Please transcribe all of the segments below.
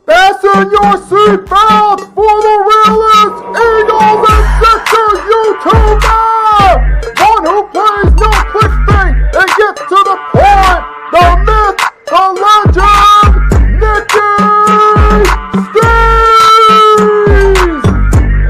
Fasten your seatbelts for the realest Eagles and Sixers YouTuber! One who plays no clickbait and gets to the point! The myth, the legend, Nicky Steves!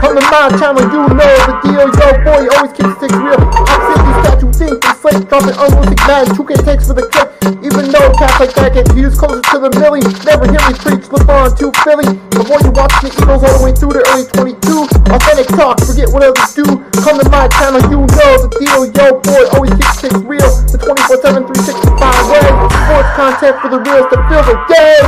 Come to my channel, you know the deal. Yo, boy, always keeps things real. I'm simply statue, think the slate, dropping unrealistic mags, 2K takes for the clip. Even though cats like that get views closer to the milli, never hear me preach, LeBron to Philly. The more you watch the Eagles all the way through the early 22, authentic talk, forget what others do. Come to my channel, you know the deal. Yo, boy, always keeps things real. The 24/7, 365 way. Sports content for the reals to fill the day.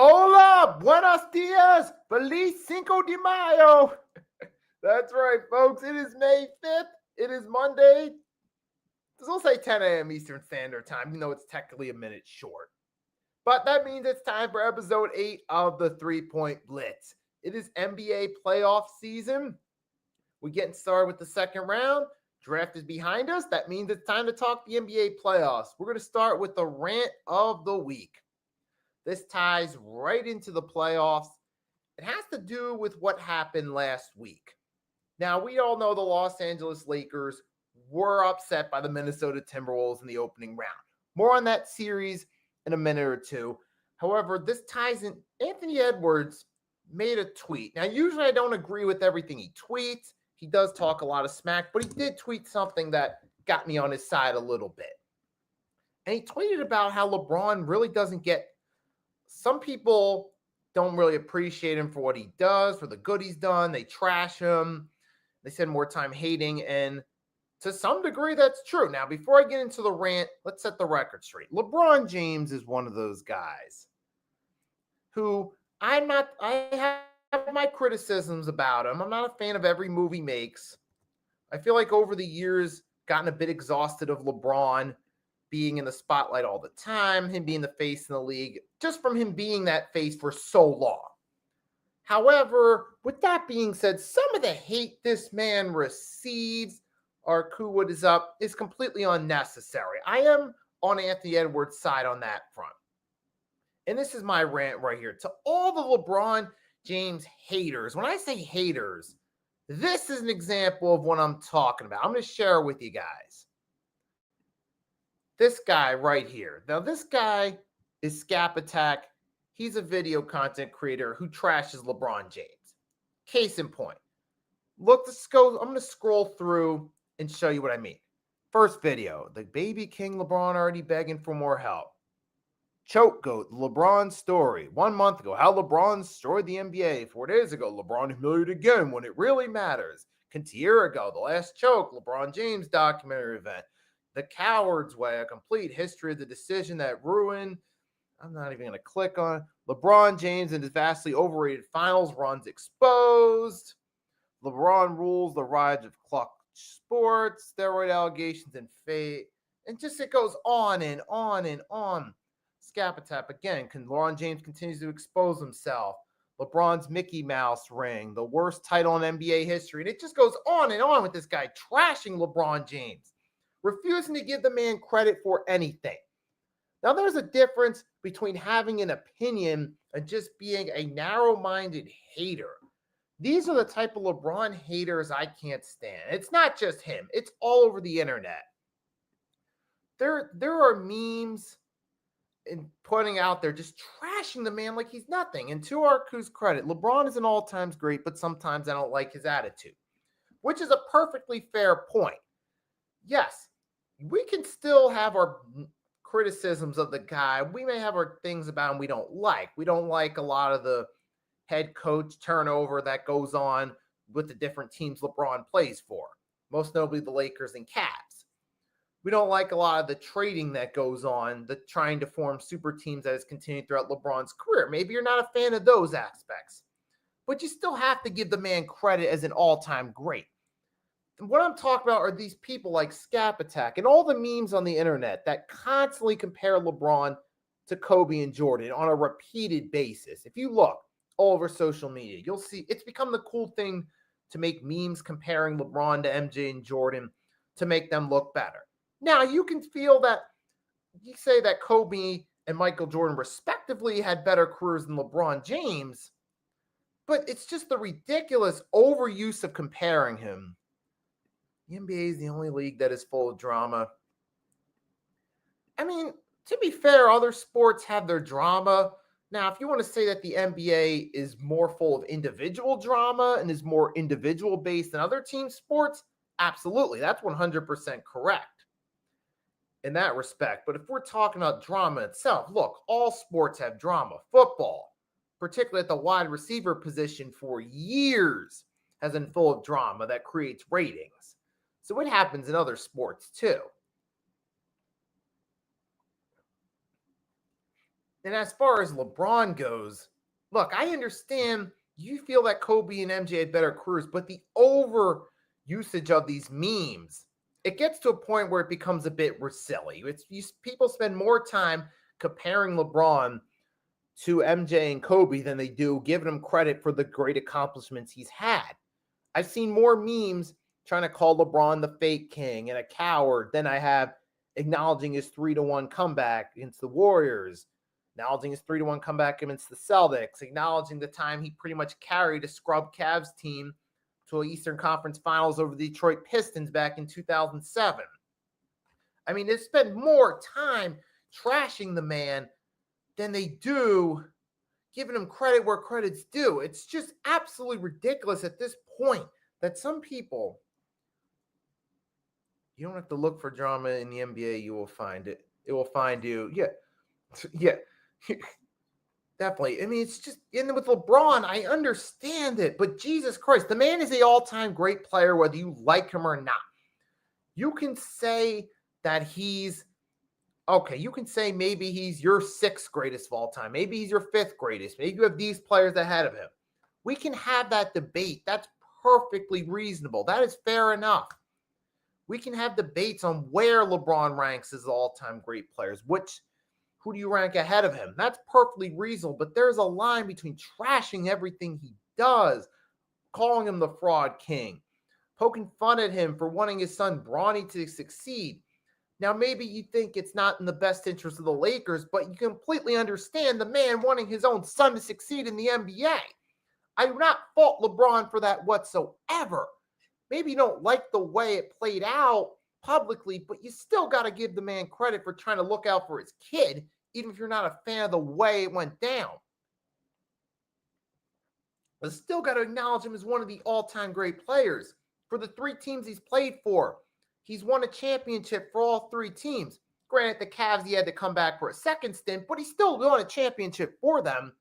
Hola, buenos dias, feliz Cinco de Mayo. That's right, folks. It is May 5th. It is Monday. We'll say 10 a.m. Eastern Standard Time, even though it's technically a minute short. But that means it's time for episode 8 of the 3-Point Blitz. It is NBA playoff season. We're getting started with the second round. Draft is behind us. That means it's time to talk the NBA playoffs. We're going to start with the rant of the week. This ties right into the playoffs. It has to do with what happened last week. Now, we all know the Los Angeles Lakers were upset by the Minnesota Timberwolves in the opening round. More on that series in a minute or two. However, this ties in. Anthony Edwards made a tweet. Now, usually I don't agree with everything he tweets. He does talk a lot of smack, but he did tweet something that got me on his side a little bit. And he tweeted about how LeBron really doesn't get. Some people don't really appreciate him for what he does, for the good he's done. They trash him. They spend more time hating. And to some degree, that's true. Now, before I get into the rant, let's set the record straight. LeBron James is one of those guys who I have my criticisms about him. I'm not a fan of every move he makes. I feel like over the years, gotten a bit exhausted of LeBron being in the spotlight all the time, him being the face in the league, just from him being that face for so long. However, with that being said, some of the hate this man receives, or Kuwood is up, is completely unnecessary. I am on Anthony Edwards' side on that front. And this is my rant right here. To all the LeBron James haters, when I say haters, this is an example of what I'm talking about. I'm going to share it with you guys. This guy right here. Now, this guy is Scap Attack. He's a video content creator who trashes LeBron James. Case in point. Look, I'm going to scroll through and show you what I mean. First video. The baby king LeBron already begging for more help. Choke Goat, LeBron story. 1 month ago, how LeBron destroyed the NBA. 4 days ago, LeBron humiliated again when it really matters. Year ago, the last choke, LeBron James documentary event. The Coward's Way, a complete history of the decision that ruined. I'm not even going to click on LeBron James and his vastly overrated finals runs exposed. LeBron rules the rise of clutch sports, steroid allegations, and fate. And just it goes on and on and on. Scapatap again. LeBron James continues to expose himself. LeBron's Mickey Mouse ring, the worst title in NBA history. And it just goes on and on with this guy trashing LeBron James, refusing to give the man credit for anything. Now, there's a difference between having an opinion and just being a narrow-minded hater. These are the type of LeBron haters I can't stand. It's not just him. It's all over the internet. There are memes and putting out there just trashing the man like he's nothing. And to Arku's credit, LeBron is an all-time great, but sometimes I don't like his attitude, which is a perfectly fair point. Yes, we can still have our criticisms of the guy. We may have our things about him we don't like. We don't like a lot of the head coach turnover that goes on with the different teams LeBron plays for, most notably the Lakers and Cavs. We don't like a lot of the trading that goes on, the trying to form super teams that has continued throughout LeBron's career. Maybe you're not a fan of those aspects, but you still have to give the man credit as an all-time great. And what I'm talking about are these people like Scap Attack and all the memes on the internet that constantly compare LeBron to Kobe and Jordan on a repeated basis. If you look all over social media, you'll see it's become the cool thing to make memes comparing LeBron to MJ and Jordan to make them look better. Now, you can feel that you say that Kobe and Michael Jordan respectively had better careers than LeBron James, but it's just the ridiculous overuse of comparing him. The NBA is the only league that is full of drama. I mean, to be fair, other sports have their drama. Now, if you want to say that the NBA is more full of individual drama and is more individual based than other team sports, absolutely. That's 100% correct in that respect. But if we're talking about drama itself, look, all sports have drama. Football, particularly at the wide receiver position for years, has been full of drama that creates ratings. So it happens in other sports too. And as far as LeBron goes, look, I understand you feel that Kobe and MJ had better careers, but the over usage of these memes, it gets to a point where it becomes a bit silly. People spend more time comparing LeBron to MJ and Kobe than they do giving him credit for the great accomplishments he's had. I've seen more memes trying to call LeBron the fake king and a coward than I have acknowledging his 3-1 comeback against the Warriors, acknowledging his 3-1 comeback against the Celtics, acknowledging the time he pretty much carried a scrub Cavs team to an Eastern Conference Finals over the Detroit Pistons back in 2007. I mean, they spend more time trashing the man than they do giving him credit where credit's due. It's just absolutely ridiculous at this point that some people, you don't have to look for drama in the NBA, you will find it. It will find you. Yeah. Definitely. I mean, it's just, and with LeBron, I understand it, but Jesus Christ, the man is the all-time great player, whether you like him or not. You can say that he's, okay, you can say maybe he's your 6th greatest of all time. Maybe he's your 5th greatest. Maybe you have these players ahead of him. We can have that debate. That's perfectly reasonable. That is fair enough. We can have debates on where LeBron ranks as all-time great players, who do you rank ahead of him? That's perfectly reasonable, but there's a line between trashing everything he does, calling him the fraud king, poking fun at him for wanting his son Bronny to succeed. Now, maybe you think it's not in the best interest of the Lakers, but you completely understand the man wanting his own son to succeed in the NBA. I do not fault LeBron for that whatsoever. Maybe you don't like the way it played out publicly, but you still got to give the man credit for trying to look out for his kid, even if you're not a fan of the way it went down. But still got to acknowledge him as one of the all-time great players. For the 3 teams he's played for, he's won a championship for all 3 teams. Granted, the Cavs, he had to come back for a second stint, but he still won a championship for them.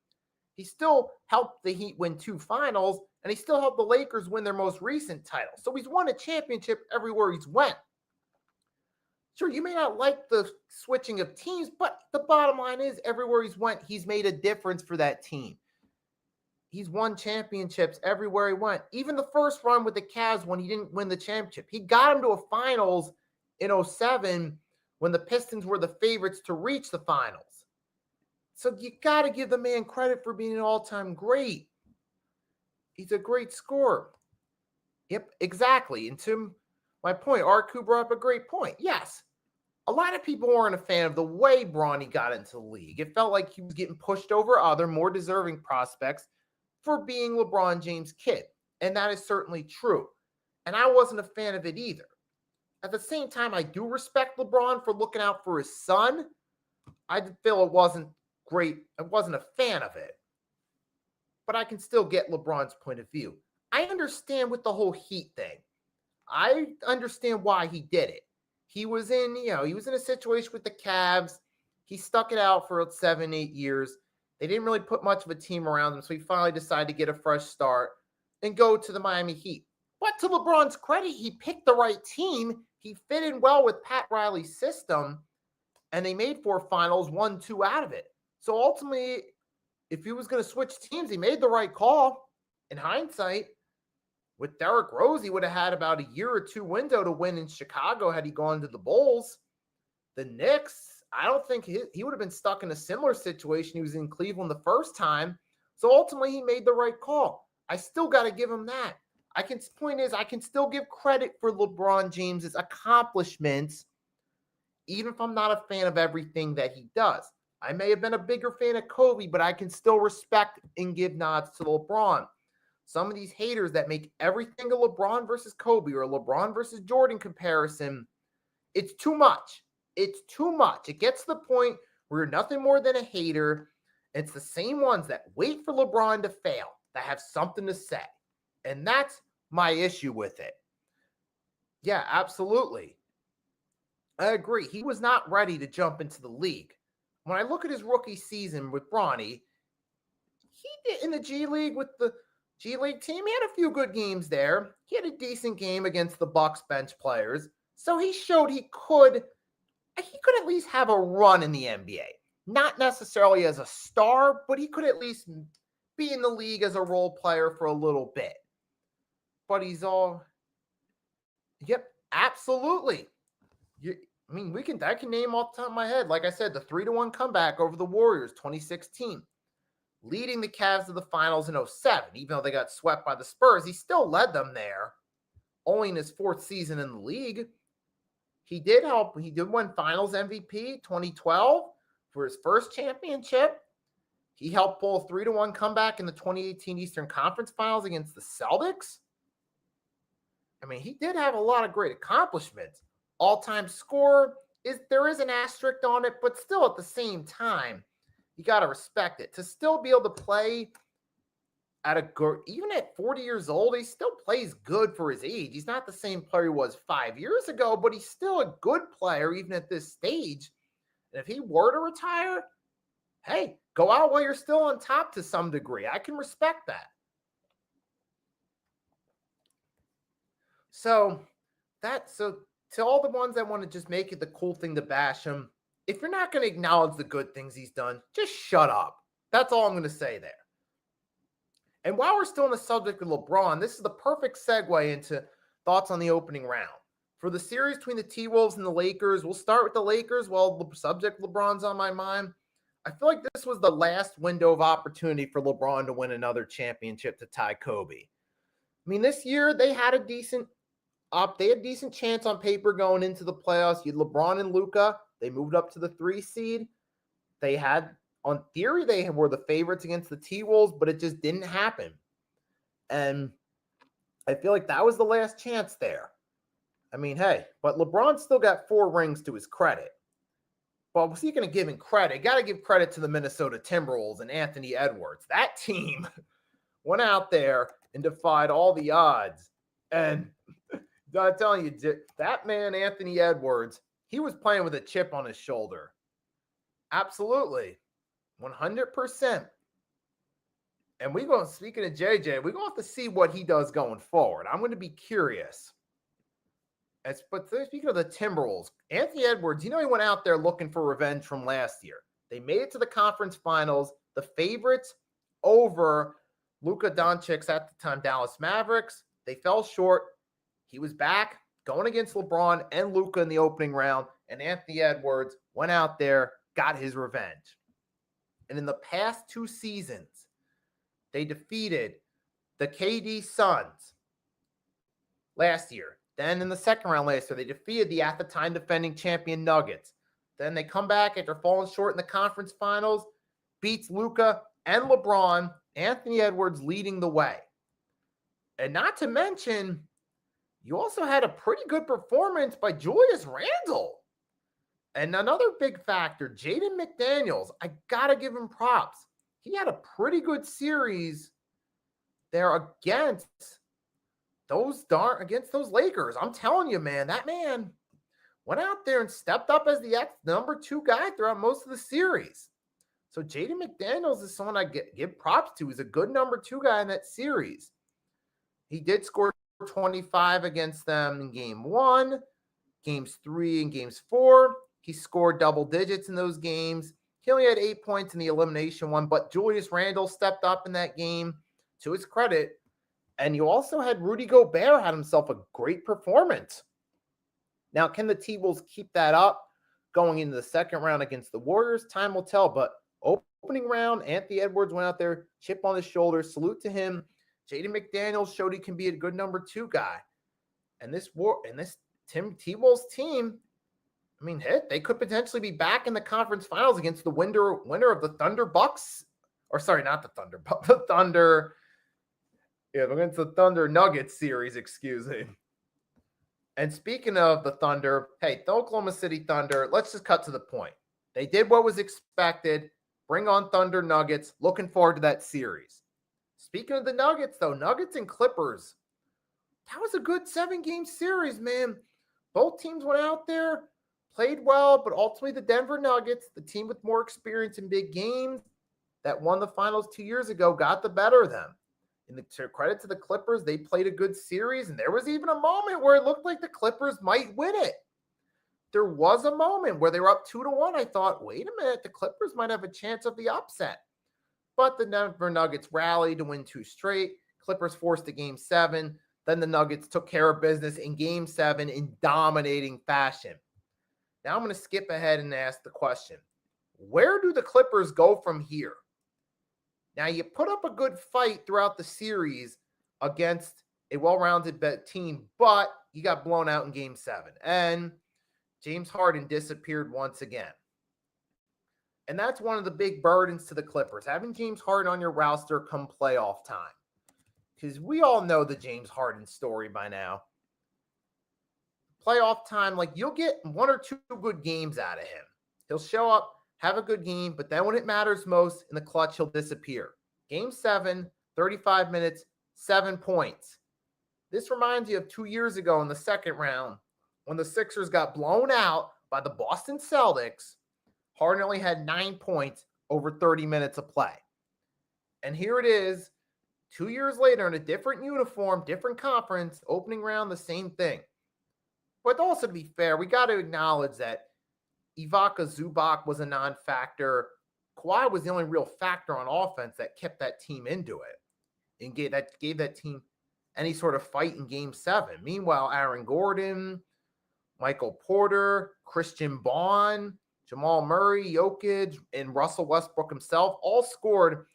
He still helped the Heat win 2 finals, and he still helped the Lakers win their most recent title. So he's won a championship everywhere he's went. Sure, you may not like the switching of teams, but the bottom line is everywhere he's went, he's made a difference for that team. He's won championships everywhere he went. Even the first run with the Cavs when he didn't win the championship. He got him to a finals in 2007 when the Pistons were the favorites to reach the finals. So you got to give the man credit for being an all-time great. He's a great scorer. Yep, exactly. And to my point, Arku brought up a great point. Yes, a lot of people weren't a fan of the way Bronny got into the league. It felt like he was getting pushed over other more deserving prospects for being LeBron James' kid. And that is certainly true. And I wasn't a fan of it either. At the same time, I do respect LeBron for looking out for his son. I did feel it wasn't great. I wasn't a fan of it. But I can still get LeBron's point of view. I understand with the whole Heat thing. I understand why he did it. He was in a situation with the Cavs. He stuck it out for 7, 8 years. They didn't really put much of a team around him, so he finally decided to get a fresh start and go to the Miami Heat. But to LeBron's credit, he picked the right team. He fit in well with Pat Riley's system, and they made 4 finals, won 2 out of it. So ultimately, if he was going to switch teams, he made the right call. In hindsight, with Derrick Rose, he would have had about a year or 2 window to win in Chicago had he gone to the Bulls. The Knicks, I don't think he would have been stuck in a similar situation. He was in Cleveland the first time. So ultimately, he made the right call. I still got to give him that. I can still give credit for LeBron James's accomplishments, even if I'm not a fan of everything that he does. I may have been a bigger fan of Kobe, but I can still respect and give nods to LeBron. Some of these haters that make everything a LeBron versus Kobe or a LeBron versus Jordan comparison, it's too much. It's too much. It gets to the point where you're nothing more than a hater. It's the same ones that wait for LeBron to fail, that have something to say. And that's my issue with it. Yeah, absolutely. I agree. He was not ready to jump into the league. When I look at his rookie season with Bronny, he did in the G League with the G League team. He had a few good games there. He had a decent game against the Bucks bench players. So he showed he could at least have a run in the NBA. Not necessarily as a star, but he could at least be in the league as a role player for a little bit. But yep, absolutely. I can name off the top of my head. Like I said, the 3-1 comeback over the Warriors, 2016. Leading the Cavs to the finals in 2007. Even though they got swept by the Spurs, he still led them there. Only in his 4th season in the league. He did win finals MVP 2012 for his first championship. He helped pull a 3-1 comeback in the 2018 Eastern Conference Finals against the Celtics. He did have a lot of great accomplishments. All-time scorer, there is an asterisk on it, but still at the same time, you got to respect it. To still be able to play even at 40 years old, he still plays good for his age. He's not the same player he was 5 years ago, but he's still a good player even at this stage. And if he were to retire, hey, go out while you're still on top to some degree. I can respect that. So to all the ones that want to just make it the cool thing to bash him, if you're not going to acknowledge the good things he's done, just shut up. That's all I'm going to say there. And while we're still on the subject of LeBron, this is the perfect segue into thoughts on the opening round. For the series between the T-Wolves and the Lakers, we'll start with the Lakers while the subject LeBron's on my mind. I feel like this was the last window of opportunity for LeBron to win another championship to tie Kobe. This year they had a decent chance on paper going into the playoffs. You had LeBron and Luka. They moved up to the 3 seed. On theory, they were the favorites against the T-Wolves, but it just didn't happen. And I feel like that was the last chance there. But LeBron still got 4 rings to his credit. But was he going to give him credit? Got to give credit to the Minnesota Timberwolves and Anthony Edwards. That team went out there and defied all the odds. And I'm telling you, that man, Anthony Edwards, he was playing with a chip on his shoulder. Absolutely. 100%. And speaking of JJ, we're going to have to see what he does going forward. I'm going to be curious. But speaking of the Timberwolves, Anthony Edwards, he went out there looking for revenge from last year. They made it to the conference finals, the favorites over Luka Doncic's at the time Dallas Mavericks. They fell short. He was back going against LeBron and Luka in the opening round, and Anthony Edwards went out there, got his revenge. And in the past 2 seasons, they defeated the KD Suns last year, Then in the second round last year, they defeated the at the time defending champion Nuggets. Then they come back after falling short in the conference finals, beats Luka and LeBron, Anthony Edwards leading the way. And not to mention, you also had a pretty good performance by Julius Randle. And another big factor, Jaden McDaniels, I got to give him props. He had a pretty good series there against those Lakers. I'm telling you, man, that man went out there and stepped up as the number 2 guy throughout most of the series. So Jaden McDaniels is someone I give props to. He's a good number 2 guy in that series. He did score 25 against them in game 1, games 3 and games 4. He scored double digits in those games. He only had 8 points in the elimination one, but Julius Randle stepped up in that game to his credit. And you also had Rudy Gobert had himself a great performance. Now, can the T-Wolves keep that up going into the second round against the Warriors? Time will tell, but opening round, Anthony Edwards went out there, chip on his shoulder, salute to him. Jaden McDaniels showed he can be a good number 2 guy. And this T-Wolves team, I mean, they could potentially be back in the conference finals against the winner of the Thunder Bucks. Or sorry, not the Thunder, but the Thunder. Yeah, against the Thunder Nuggets series, excuse me. And speaking of the Thunder, hey, the Oklahoma City Thunder, let's just cut to the point. They did what was expected. Bring on Thunder Nuggets. Looking forward to that series. Speaking of the Nuggets, though, Nuggets and Clippers, that was a good 7-game series, man. Both teams went out there, played well, but ultimately the Denver Nuggets, the team with more experience in big games that won the finals 2 years ago, got the better of them. And to credit to the Clippers, they played a good series, and there was even a moment where it looked like the Clippers might win it. There was a moment where they were up 2-1. I thought, wait a minute, the Clippers might have a chance of the upset. But the Denver Nuggets rallied to win 2 straight. Clippers forced to game 7. Then the Nuggets took care of business in game 7 in dominating fashion. Now I'm going to skip ahead and ask the question, where do the Clippers go from here? Now, you put up a good fight throughout the series against a well-rounded team, but you got blown out in game 7. And James Harden disappeared once again. And that's one of the big burdens to the Clippers, having James Harden on your roster come playoff time. Because we all know the James Harden story by now. Playoff time, like, you'll get 1 or 2 good games out of him. He'll show up, have a good game, but then when it matters most in the clutch, he'll disappear. Game 7, 35 minutes, 7 points. This reminds you of 2 years ago in the second round when the Sixers got blown out by the Boston Celtics. Harden only had 9 points over 30 minutes of play. And here it is, 2 years later in a different uniform, different conference, opening round, the same thing. But also, to be fair, we got to acknowledge that Ivica Zubac was a non-factor. Kawhi was the only real factor on offense that kept that team into it and gave that team any sort of fight in game 7. Meanwhile, Aaron Gordon, Michael Porter, Christian Bond, Jamal Murray, Jokic, and Russell Westbrook himself all scored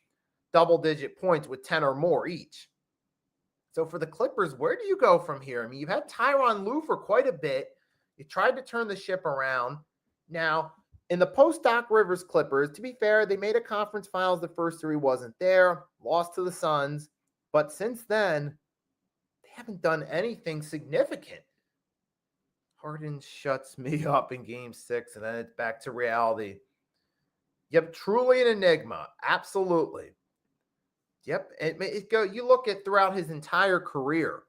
double-digit points with 10 or more each. So for the Clippers, where do you go from here? I mean, you've had Tyronn Lue for quite a bit. You tried to turn the ship around. Now, in the post-Doc Rivers Clippers, to be fair, they made a conference finals. The first 3 wasn't there. Lost to the Suns. But since then, they haven't done anything significant. Harden shuts me up in game 6, and then it's back to reality. Yep, truly an enigma. Absolutely. Yep, you look at throughout his entire career,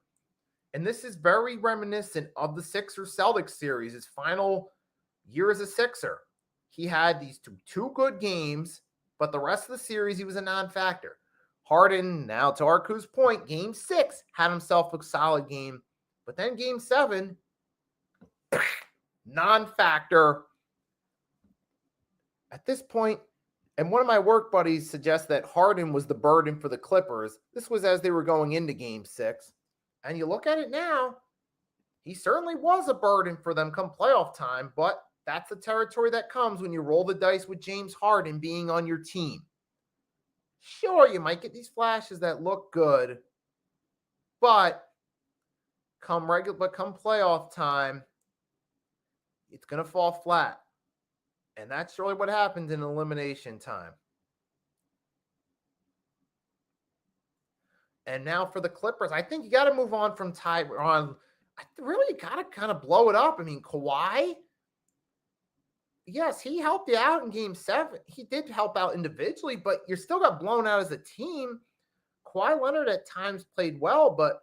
and this is very reminiscent of the Sixers-Celtics series, his final year as a Sixer. He had these two good games, but the rest of the series, he was a non-factor. Harden, now to Arku's point, game 6 had himself a solid game, but then game 7, non-factor. At this point, and one of my work buddies suggests that Harden was the burden for the Clippers. This was as they were going into game 6. And you look at it now, he certainly was a burden for them come playoff time, but that's the territory that comes when you roll the dice with James Harden being on your team. Sure, you might get these flashes that look good, but come playoff time, it's going to fall flat. And that's really what happens in elimination time. And now for the Clippers, I think you got to move on from Tyron. I really got to kind of blow it up. I mean, Kawhi, yes, he helped you out in game 7. He did help out individually, but you still got blown out as a team. Kawhi Leonard at times played well, but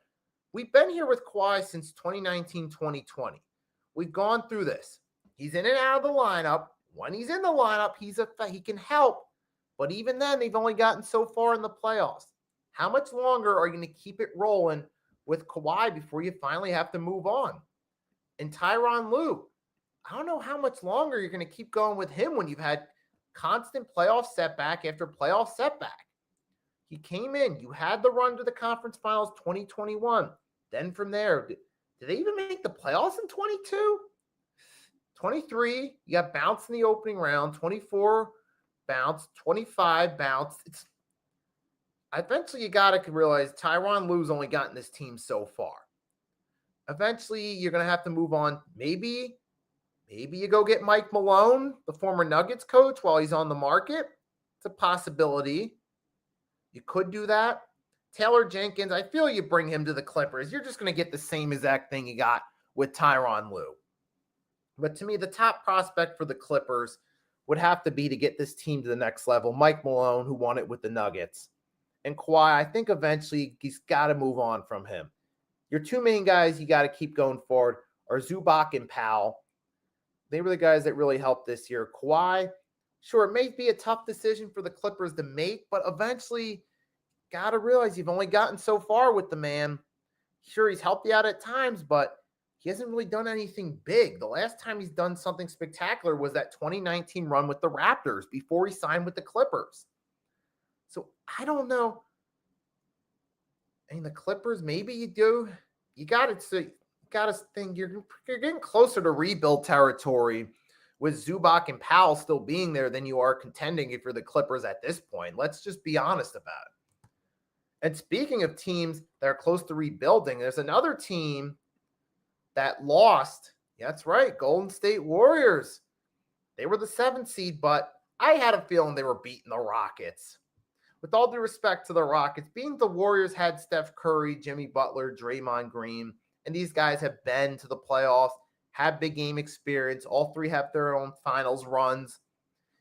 we've been here with Kawhi since 2019, 2020. We've gone through this. He's in and out of the lineup. When he's in the lineup, he can help. But even then, they've only gotten so far in the playoffs. How much longer are you going to keep it rolling with Kawhi before you finally have to move on? And Tyronn Lue, I don't know how much longer you're going to keep going with him when you've had constant playoff setback after playoff setback. He came in. You had the run to the conference finals 2021. Then from there, did they even make the playoffs in 22? 23, you got bounced in the opening round. 24, bounced. 25, bounced. Eventually, you got to realize Tyronn Lue's only gotten this team so far. Eventually, you're going to have to move on. Maybe you go get Mike Malone, the former Nuggets coach, while he's on the market. It's a possibility. You could do that. Taylor Jenkins, I feel you bring him to the Clippers. You're just going to get the same exact thing you got with Tyronn Lue. But to me, the top prospect for the Clippers would have to be to get this team to the next level. Mike Malone, who won it with the Nuggets. And Kawhi, I think eventually he's got to move on from him. Your two main guys you got to keep going forward are Zubac and Powell. They were the guys that really helped this year. Kawhi, sure, it may be a tough decision for the Clippers to make, but eventually got to realize you've only gotten so far with the man. Sure, he's helped you out at times, but he hasn't really done anything big. The last time he's done something spectacular was that 2019 run with the Raptors before he signed with the Clippers. So I don't know. I mean, the Clippers, maybe you do. You got to think you're getting closer to rebuild territory with Zubac and Powell still being there than you are contending if you're the Clippers at this point. Let's just be honest about it. And speaking of teams that are close to rebuilding, there's another team that lost. That's right, Golden State Warriors. They were the 7th seed, but I had a feeling they were beating the Rockets. With all due respect to the Rockets, being the Warriors had Steph Curry, Jimmy Butler, Draymond Green, and these guys have been to the playoffs, have big game experience. All three have their own finals runs.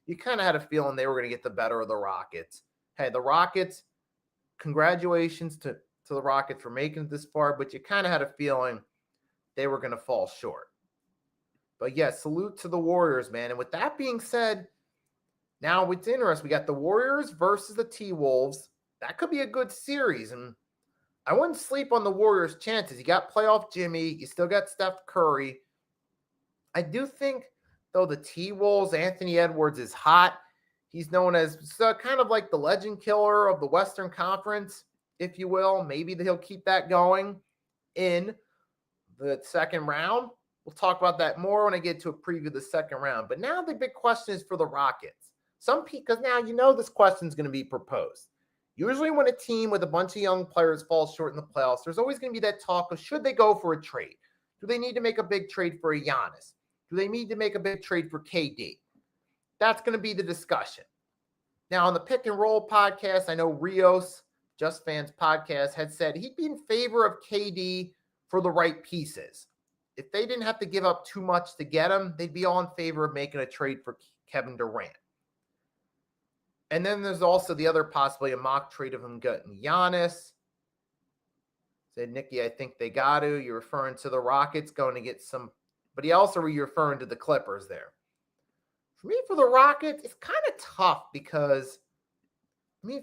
You kind of had a feeling they were going to get the better of the Rockets. Hey, the Rockets, congratulations to the Rockets for making it this far, but you kind of had a feeling they were going to fall short. But yeah, salute to the Warriors, man. And with that being said, now it's interesting. We got the Warriors versus the T-Wolves. That could be a good series. And I wouldn't sleep on the Warriors' chances. You got playoff Jimmy. You still got Steph Curry. I do think, though, the T-Wolves, Anthony Edwards is hot. He's known as kind of like the legend killer of the Western Conference, if you will. Maybe he'll keep that going in the second round. We'll talk about that more when I get to a preview of the second round. But now the big question is for the Rockets. Because now you know this question is going to be proposed. Usually when a team with a bunch of young players falls short in the playoffs, there's always going to be that talk of should they go for a trade? Do they need to make a big trade for a Giannis? Do they need to make a big trade for KD? That's going to be the discussion. Now on the Pick and Roll podcast, I know Rios, Just Fans podcast, had said he'd be in favor of KD for the right pieces. If they didn't have to give up too much to get him, they'd be all in favor of making a trade for Kevin Durant. And then there's also the other possibility, a mock trade of him getting Giannis. Said, Nikki, I think they got to. You're referring to the Rockets going to get some. But he also you're referring to the Clippers there. For me, for the Rockets, it's kind of tough because,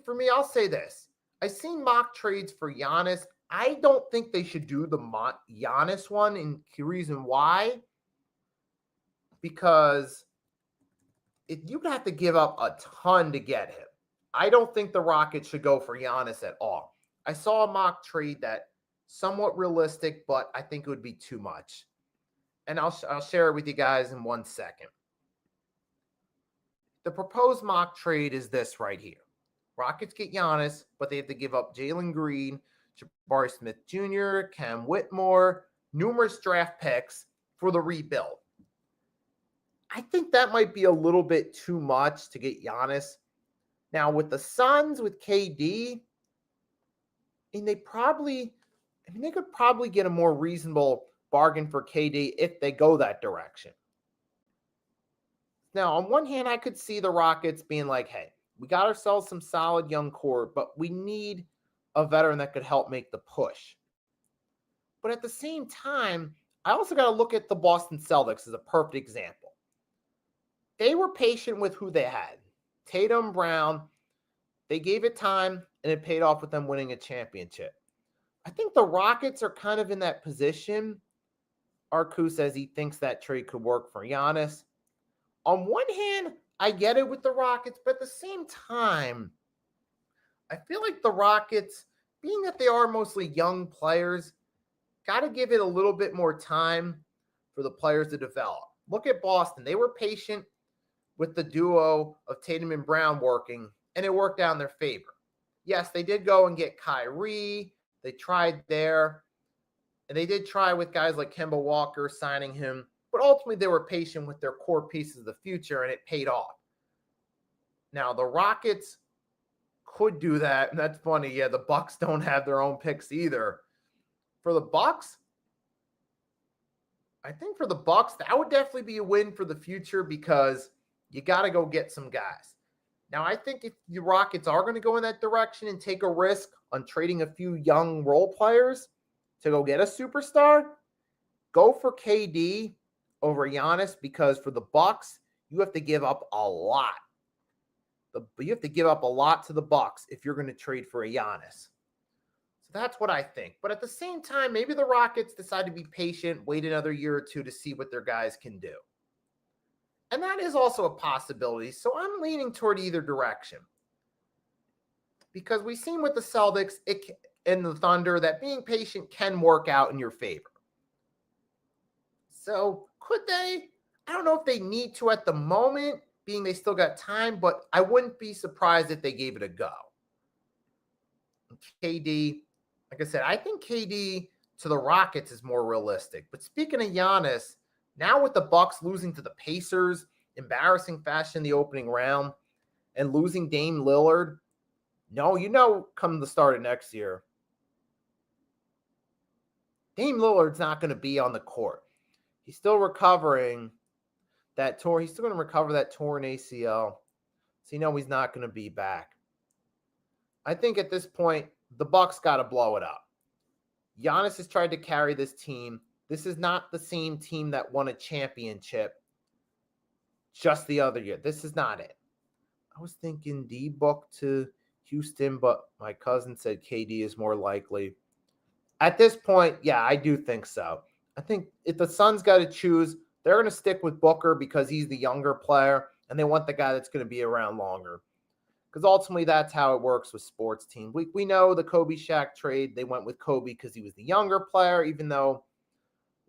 for me, I'll say this. I've seen mock trades for Giannis. I don't think they should do the Giannis one, and the reason why, because you would have to give up a ton to get him. I don't think the Rockets should go for Giannis at all. I saw a mock trade that somewhat realistic, but I think it would be too much. And I'll share it with you guys in 1 second. The proposed mock trade is this right here. Rockets get Giannis, but they have to give up Jalen Green, Jabari Smith Jr., Cam Whitmore, numerous draft picks for the rebuild. I think that might be a little bit too much to get Giannis. Now, with the Suns, with KD, and they could probably get a more reasonable bargain for KD if they go that direction. Now, on one hand, I could see the Rockets being like, hey, we got ourselves some solid young core, but we need a veteran that could help make the push. But at the same time, I also got to look at the Boston Celtics as a perfect example. They were patient with who they had. Tatum, Brown, they gave it time, and it paid off with them winning a championship. I think the Rockets are kind of in that position. Arku says he thinks that trade could work for Giannis. On one hand, I get it with the Rockets, but at the same time, I feel like the Rockets, being that they are mostly young players, got to give it a little bit more time for the players to develop. Look at Boston. They were patient with the duo of Tatum and Brown working, and it worked out in their favor. Yes, they did go and get Kyrie. They tried there, and they did try with guys like Kemba Walker, signing him, but ultimately they were patient with their core pieces of the future, and it paid off. Now, the Rockets could do that, and that's funny. Yeah, the Bucks don't have their own picks either. For the Bucks, I think for the Bucks, that would definitely be a win for the future because you got to go get some guys. Now, I think if the Rockets are going to go in that direction and take a risk on trading a few young role players to go get a superstar, go for KD over Giannis, because for the Bucks, you have to give up a lot. You have to give up a lot to the Bucks if you're going to trade for a Giannis. So that's what I think. But at the same time, maybe the Rockets decide to be patient, wait another year or two to see what their guys can do. And that is also a possibility. So I'm leaning toward either direction. Because we've seen with the Celtics and the Thunder that being patient can work out in your favor. So could they? I don't know if they need to at the moment, being they still got time, but I wouldn't be surprised if they gave it a go. KD, like I said, I think KD to the Rockets is more realistic. But speaking of Giannis, now with the Bucks losing to the Pacers, embarrassing fashion in the opening round, and losing Dame Lillard, come the start of next year, Dame Lillard's not going to be on the court. He's still recovering that torn. He's still going to recover that torn ACL. So he's not going to be back. I think at this point, the Bucks got to blow it up. Giannis has tried to carry this team. This is not the same team that won a championship just the other year. This is not it. I was thinking D-Book to Houston, but my cousin said KD is more likely. At this point, yeah, I do think so. I think if the Suns got to choose, they're going to stick with Booker because he's the younger player, and they want the guy that's going to be around longer. Because ultimately, that's how it works with sports teams. We know the Kobe Shaq trade, they went with Kobe because he was the younger player, even though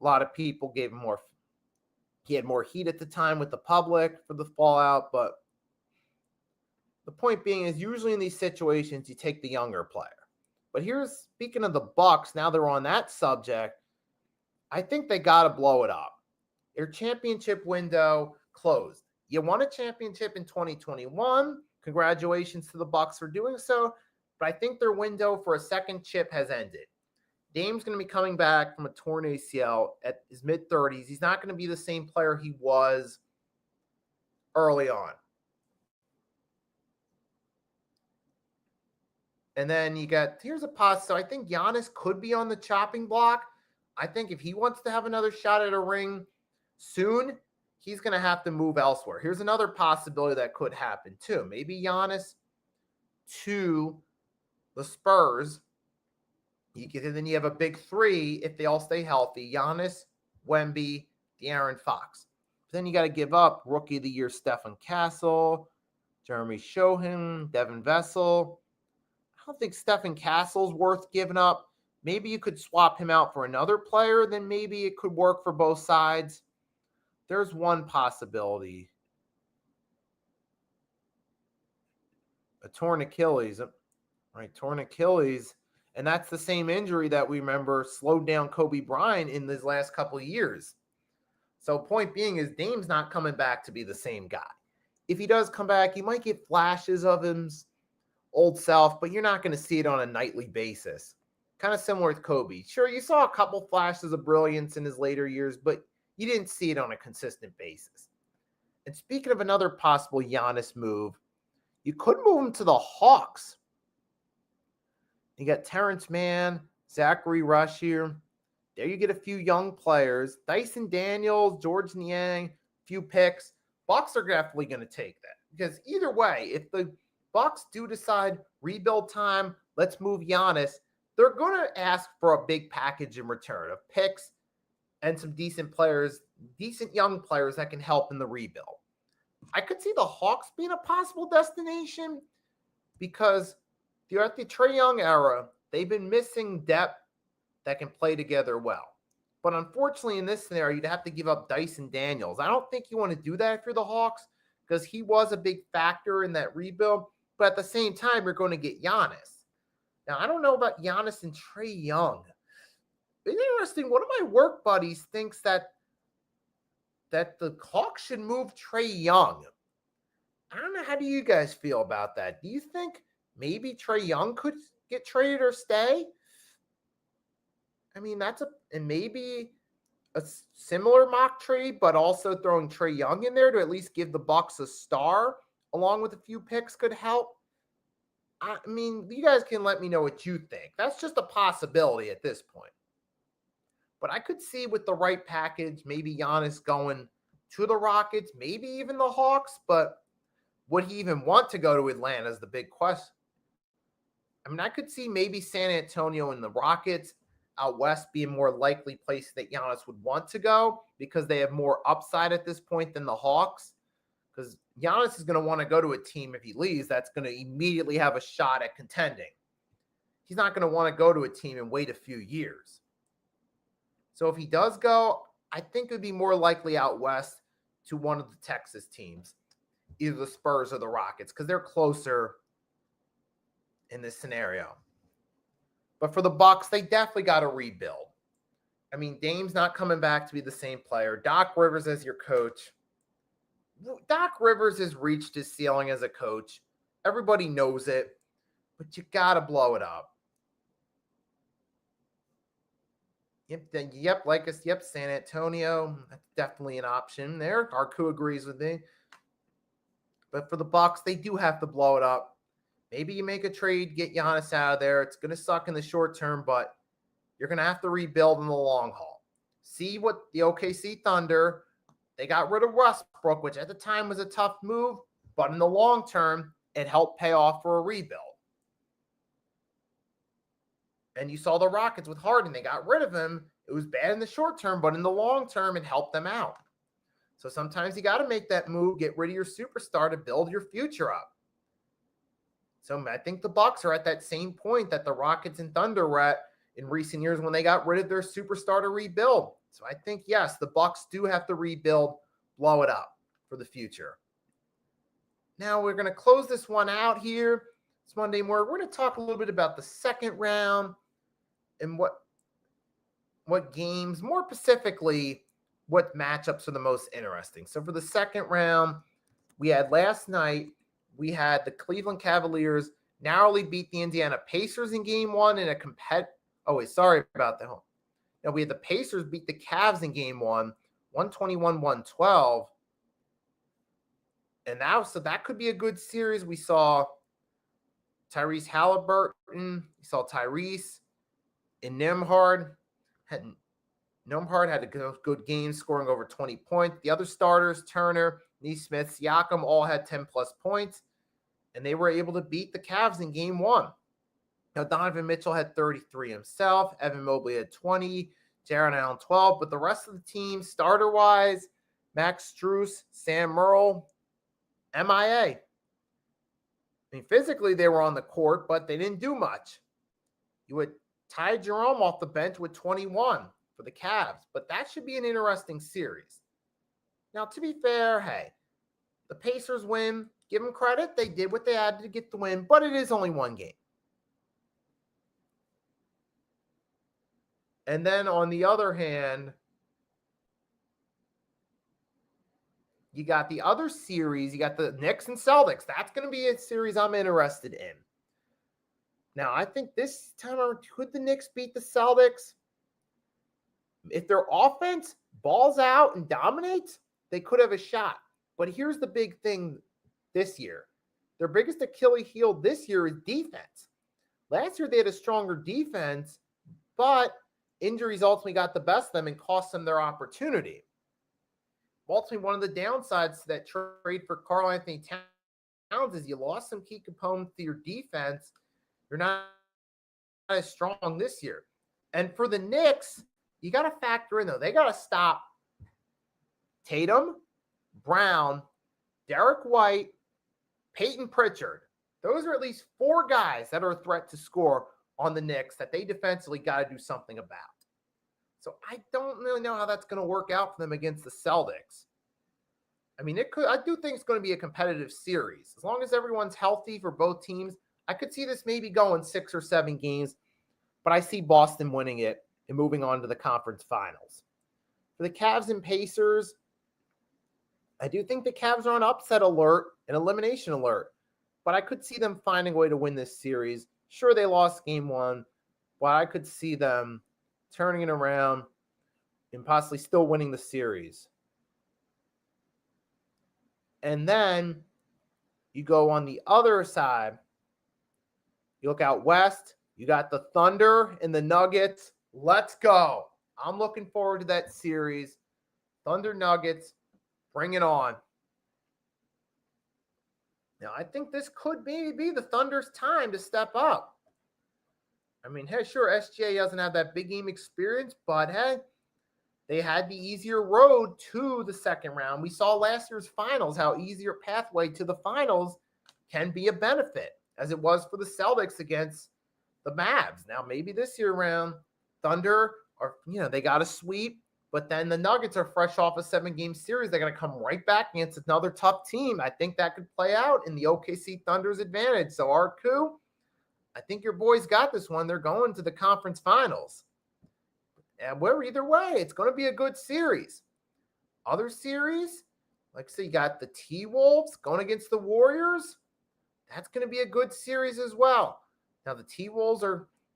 a lot of people gave him more. He had more heat at the time with the public for the fallout, but the point being is usually in these situations, you take the younger player. But speaking of the Bucks, now they're on that subject, I think they got to blow it up. Their championship window closed. You won a championship in 2021. Congratulations to the Bucks for doing so. But I think their window for a second chip has ended. Dame's going to be coming back from a torn ACL at his mid-30s. He's not going to be the same player he was early on. And then here's a pause. So I think Giannis could be on the chopping block. I think if he wants to have another shot at a ring soon, he's going to have to move elsewhere. Here's another possibility that could happen too. Maybe Giannis to the Spurs. Then you have a big three if they all stay healthy. Giannis, Wemby, De'Aaron Fox. But then you got to give up Rookie of the Year Stephen Castle, Jeremy Shohin, Devin Vessel. I don't think Stephen Castle's worth giving up. Maybe you could swap him out for another player. Then maybe it could work for both sides. There's one possibility. A torn Achilles. Right, torn Achilles. And that's the same injury that we remember slowed down Kobe Bryant in his last couple of years. So point being is Dame's not coming back to be the same guy. If he does come back, you might get flashes of his old self, but you're not going to see it on a nightly basis. Kind of similar with Kobe. Sure, you saw a couple flashes of brilliance in his later years, but you didn't see it on a consistent basis. And speaking of another possible Giannis move, you could move him to the Hawks. You got Terrence Mann, Zachary Rush here. There you get a few young players. Dyson Daniels, George Niang, few picks. Bucks are definitely going to take that. Because either way, if the Bucks do decide rebuild time, let's move Giannis, they're going to ask for a big package in return of picks and some decent players, decent young players that can help in the rebuild. I could see the Hawks being a possible destination because throughout the Trae Young era, they've been missing depth that can play together well. But unfortunately, in this scenario, you'd have to give up Dyson Daniels. I don't think you want to do that if you're the Hawks because he was a big factor in that rebuild. But at the same time, you're going to get Giannis. Now, I don't know about Giannis and Trae Young. It's interesting. One of my work buddies thinks that the Hawks should move Trae Young. I don't know. How do you guys feel about that? Do you think maybe Trae Young could get traded or stay? I mean, maybe a similar mock trade, but also throwing Trae Young in there to at least give the Bucks a star along with a few picks could help. I mean, you guys can let me know what you think. That's just a possibility at this point. But I could see with the right package, maybe Giannis going to the Rockets, maybe even the Hawks, but would he even want to go to Atlanta is the big question. I mean, I could see maybe San Antonio and the Rockets out west being more likely place that Giannis would want to go because they have more upside at this point than the Hawks. Because Giannis is going to want to go to a team if he leaves that's going to immediately have a shot at contending. He's not going to want to go to a team and wait a few years. So if he does go, I think it would be more likely out west to one of the Texas teams, either the Spurs or the Rockets, because they're closer in this scenario. But for the Bucks, they definitely got to rebuild. I mean, Dame's not coming back to be the same player. Doc Rivers as your coach. Doc Rivers has reached his ceiling as a coach. Everybody knows it, but you got to blow it up. Yep, San Antonio. That's definitely an option there. Arku agrees with me. But for the Bucks, they do have to blow it up. Maybe you make a trade, get Giannis out of there. It's going to suck in the short term, but you're going to have to rebuild in the long haul. See what the OKC Thunder, they got rid of Westbrook, which at the time was a tough move, but in the long term, it helped pay off for a rebuild. And you saw the Rockets with Harden. They got rid of him. It was bad in the short term, but in the long term, it helped them out. So sometimes you got to make that move, get rid of your superstar to build your future up. So I think the Bucks are at that same point that the Rockets and Thunder were at in recent years when they got rid of their superstar to rebuild. So I think, yes, the Bucks do have to rebuild, blow it up for the future. Now we're going to close this one out here. It's Monday morning. We're going to talk a little bit about the second round and what games, more specifically, what matchups are the most interesting. So for the second round, we had last night, we had the Cleveland Cavaliers narrowly beat the Indiana Pacers in game one in a sorry about that. Now we had the Pacers beat the Cavs in game one, 121-112. And that could be a good series. We saw Tyrese Halliburton, we saw Tyrese and Nembhard had a good game, scoring over 20 points. The other starters, Turner, Nesmith, Siakam, all had 10-plus points, and they were able to beat the Cavs in game one. Now, Donovan Mitchell had 33 himself. Evan Mobley had 20. Jaron Allen, 12. But the rest of the team, starter-wise, Max Strus, Sam Merle, MIA. I mean, physically, they were on the court, but they didn't do much. You had Ty Jerome off the bench with 21 for the Cavs, but that should be an interesting series. Now, to be fair, hey, the Pacers win. Give them credit. They did what they had to get the win, but it is only one game. And then on the other hand, you got the other series. You got the Knicks and Celtics. That's going to be a series I'm interested in. Now, I think this time around, could the Knicks beat the Celtics? If their offense balls out and dominates, they could have a shot. But here's the big thing this year. Their biggest Achilles heel this year is defense. Last year, they had a stronger defense, but injuries ultimately got the best of them and cost them their opportunity. Ultimately, one of the downsides to that trade for Karl Anthony Towns is you lost some key components to your defense. You're not as strong this year. And for the Knicks, you got to factor in, though, they got to stop Tatum, Brown, Derek White, Peyton Pritchard. Those are at least 4 guys that are a threat to score on the Knicks that they defensively got to do something about. So I don't really know how that's going to work out for them against the Celtics. I mean, I do think it's going to be a competitive series. As long as everyone's healthy for both teams, I could see this maybe going 6 or 7 games, but I see Boston winning it and moving on to the conference finals. For the Cavs and Pacers, I do think the Cavs are on upset alert and elimination alert, but I could see them finding a way to win this series. Sure, they lost game 1, but I could see them turning it around and possibly still winning the series. And then you go on the other side. You look out west. You got the Thunder and the Nuggets. Let's go. I'm looking forward to that series. Thunder Nuggets, bring it on. Now, I think this could maybe be the Thunder's time to step up. I mean, hey, sure, SGA doesn't have that big game experience, but hey, they had the easier road to the second round. We saw last year's finals how easier pathway to the finals can be a benefit, as it was for the Celtics against the Mavs. Now, maybe this year around, Thunder they got a sweep, but then the Nuggets are fresh off a 7-game series. They're going to come right back against another tough team. I think that could play out in the OKC Thunder's advantage. So, Arku, I think your boys got this one. They're going to the conference finals. And either way, it's going to be a good series. Other series, like I say, you got the T-Wolves going against the Warriors. That's going to be a good series as well. Now, the T-Wolves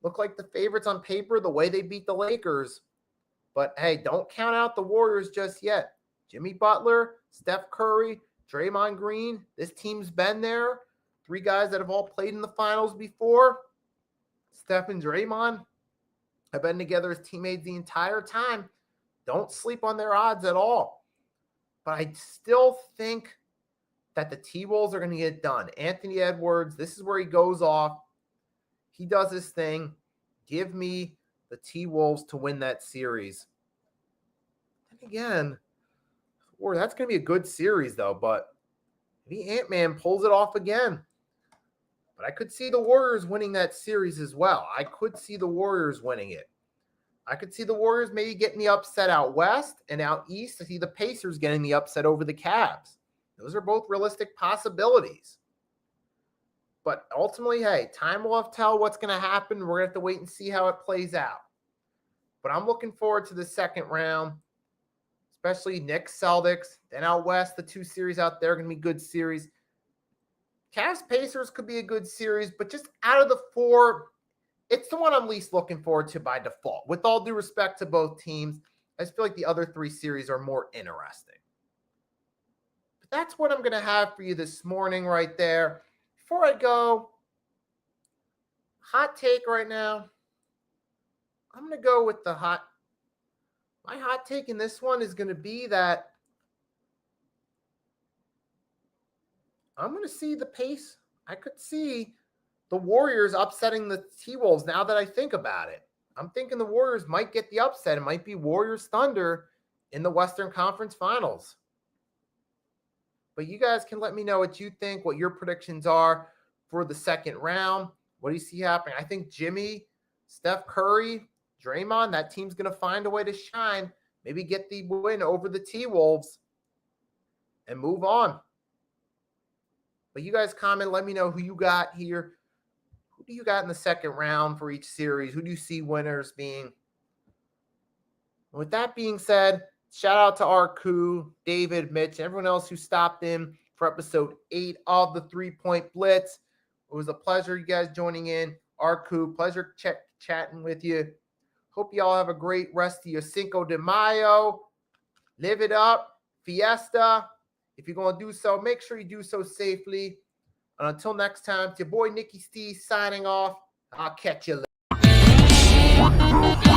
look like the favorites on paper, the way they beat the Lakers. But, hey, don't count out the Warriors just yet. Jimmy Butler, Steph Curry, Draymond Green, this team's been there. 3 guys that have all played in the finals before. Steph and Draymond have been together as teammates the entire time. Don't sleep on their odds at all. But I still think that the T-Wolves are going to get done. Anthony Edwards, this is where he goes off. He does his thing. Give me the T-Wolves to win that series. And again, that's going to be a good series, though. But maybe Ant-Man pulls it off again. But I could see the Warriors winning that series as well. I could see the Warriors winning it. I could see the Warriors maybe getting the upset out west, and out east, I see the Pacers getting the upset over the Cavs. Those are both realistic possibilities. But ultimately, hey, time will tell what's going to happen. We're going to have to wait and see how it plays out. But I'm looking forward to the second round, especially Knicks, Celtics. Then out west, the 2 series out there are going to be good series. Cavs Pacers could be a good series, but just out of the 4, it's the one I'm least looking forward to by default. With all due respect to both teams, I just feel like the other 3 series are more interesting. But that's what I'm going to have for you this morning right there. Before I go, hot take right now. I'm going to go with my hot take in this one is going to be that I'm going to see the pace. I could see the Warriors upsetting the T-Wolves now that I think about it. I'm thinking the Warriors might get the upset. It might be Warriors Thunder in the Western Conference Finals. But you guys can let me know what you think, what your predictions are for the second round. What do you see happening? I think Jimmy, Steph Curry, Draymond, that team's going to find a way to shine, maybe get the win over the T-Wolves and move on. But you guys comment, let me know who you got here. Who do you got in the second round for each series? Who do you see winners being? With that being said, shout out to our crew, David, Mitch, everyone else who stopped in for episode 8 of the 3-Point Blitz. It was a pleasure you guys joining in. Our crew, pleasure chatting with you. Hope you all have a great rest of your Cinco de Mayo. Live it up. Fiesta. If you're going to do so, make sure you do so safely. And until next time, it's your boy Nicky Steve signing off. I'll catch you later.